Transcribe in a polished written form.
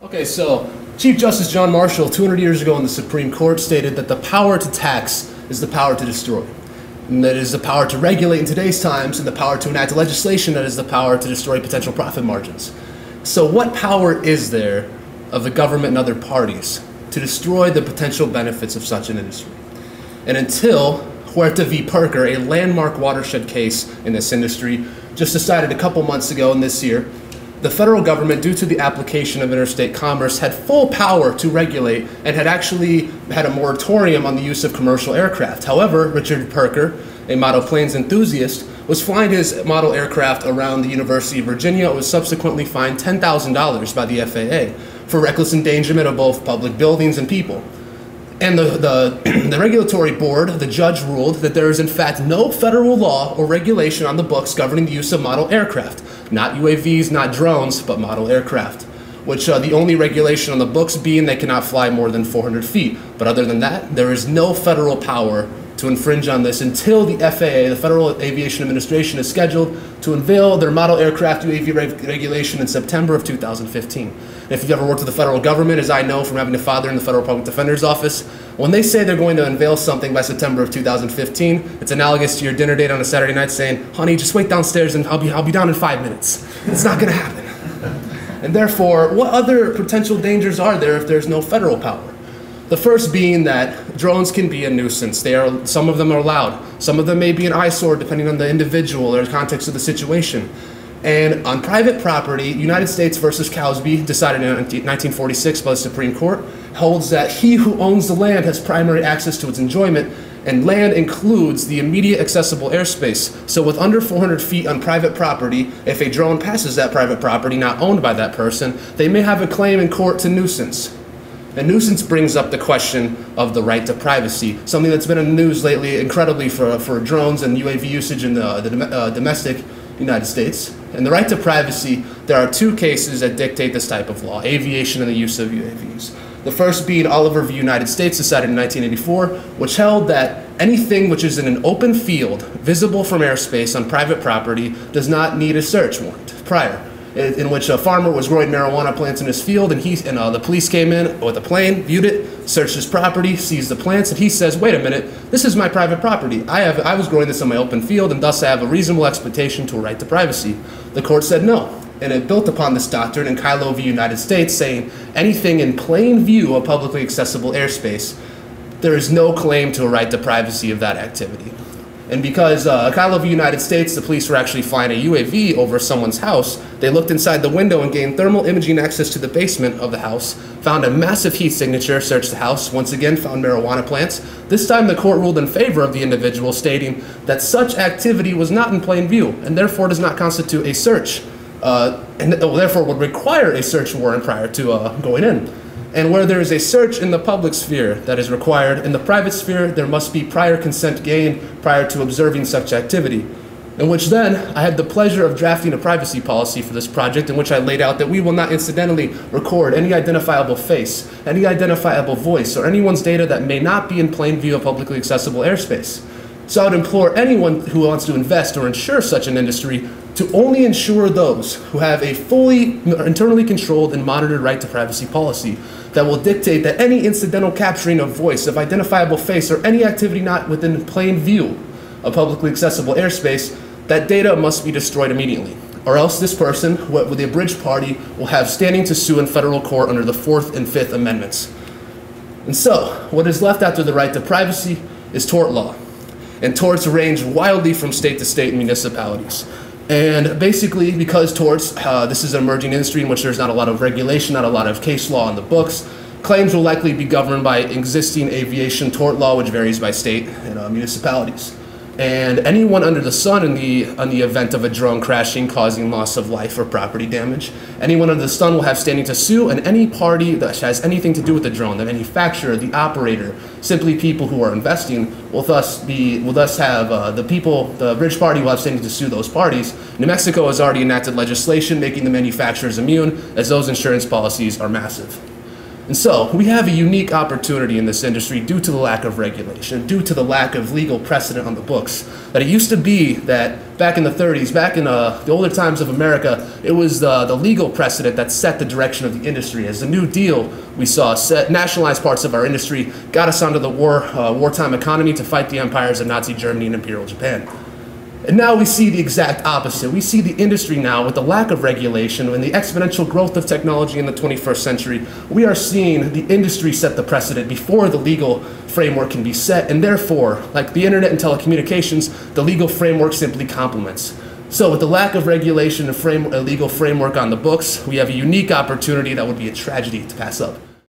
Okay, so Chief Justice John Marshall, 200 years ago in the Supreme Court, stated that the power to tax is the power to destroy. And that is the power to regulate in today's times, and the power to enact legislation that is the power to destroy potential profit margins. So what power is there of the government and other parties to destroy the potential benefits of such an industry? And until Huerta v. Perker, a landmark watershed case in this industry, just decided a couple months ago in this year, the federal government, due to the application of interstate commerce, had full power to regulate and had actually had a moratorium on the use of commercial aircraft. However, Richard Perker, a model planes enthusiast, was flying his model aircraft around the University of Virginia and was subsequently fined $10,000 by the FAA for reckless endangerment of both public buildings and people. And the regulatory board, the judge ruled that there is in fact no federal law or regulation on the books governing the use of model aircraft. Not UAVs, not drones, but model aircraft. Which the only regulation on the books being they cannot fly more than 400 feet. But other than that, there is no federal power to infringe on this until the FAA, the Federal Aviation Administration, is scheduled to unveil their model aircraft UAV regulation in September of 2015. And if you've ever worked with the federal government, as I know from having a father in the Federal Public Defender's Office, when they say they're going to unveil something by September of 2015, it's analogous to your dinner date on a Saturday night saying, honey, just wait downstairs and I'll be down in 5 minutes. It's not going to happen. And therefore, what other potential dangers are there if there's no federal power? The first being that drones can be a nuisance. Some of them are loud. Some of them may be an eyesore depending on the individual or the context of the situation. And on private property, United States versus Cosby, decided in 1946 by the Supreme Court, holds that he who owns the land has primary access to its enjoyment, and land includes the immediate accessible airspace. So with under 400 feet on private property, if a drone passes that private property not owned by that person, they may have a claim in court to nuisance. And nuisance brings up the question of the right to privacy, something that's been in the news lately incredibly for drones and UAV usage in the domestic United States. And the right to privacy, there are two cases that dictate this type of law: aviation and the use of UAVs. The first being Oliver v. United States, decided in 1984, which held that anything which is in an open field, visible from airspace on private property, does not need a search warrant prior. In which a farmer was growing marijuana plants in his field, and the police came in with a plane, viewed it, searched his property, seized the plants, and he says, wait a minute, this is my private property. I was growing this in my open field, and thus I have a reasonable expectation to a right to privacy. The court said no, and it built upon this doctrine in Kylo v. United States, saying anything in plain view of publicly accessible airspace, there is no claim to a right to privacy of that activity. And because Kylo v. United States, the police were actually flying a UAV over someone's house, they looked inside the window and gained thermal imaging access to the basement of the house, found a massive heat signature, searched the house, once again found marijuana plants. This time the court ruled in favor of the individual, stating that such activity was not in plain view and therefore does not constitute a search, and therefore would require a search warrant prior to going in. And where there is a search in the public sphere that is required, in the private sphere there must be prior consent gained prior to observing such activity. In which then, I had the pleasure of drafting a privacy policy for this project, in which I laid out that we will not incidentally record any identifiable face, any identifiable voice, or anyone's data that may not be in plain view of publicly accessible airspace. So I would implore anyone who wants to invest or insure such an industry to only insure those who have a fully internally controlled and monitored right to privacy policy that will dictate that any incidental capturing of voice, of identifiable face, or any activity not within plain view of publicly accessible airspace, that data must be destroyed immediately. Or else this person, with the abridged party, will have standing to sue in federal court under the 4th and 5th Amendments. And so, what is left after the right to privacy is tort law. And torts range wildly from state to state and municipalities. And basically, because torts, this is an emerging industry in which there's not a lot of regulation, not a lot of case law in the books, claims will likely be governed by existing aviation tort law, which varies by state and municipalities. And anyone under the sun in the event of a drone crashing causing loss of life or property damage, anyone under the sun will have standing to sue, and any party that has anything to do with the drone, the manufacturer, the operator, simply people who are investing, will thus have the bridge party will have standing to sue those parties. New Mexico has already enacted legislation making the manufacturers immune, as those insurance policies are massive. And so we have a unique opportunity in this industry due to the lack of regulation, due to the lack of legal precedent on the books. That it used to be that back in the 30s, back in the older times of America, it was the legal precedent that set the direction of the industry. As the New Deal we saw nationalized parts of our industry, got us onto the wartime economy to fight the empires of Nazi Germany and Imperial Japan. And now we see the exact opposite. We see the industry now with the lack of regulation and the exponential growth of technology in the 21st century. We are seeing the industry set the precedent before the legal framework can be set, and therefore, like the internet and telecommunications, the legal framework simply complements. So with the lack of regulation and a legal framework on the books, we have a unique opportunity that would be a tragedy to pass up.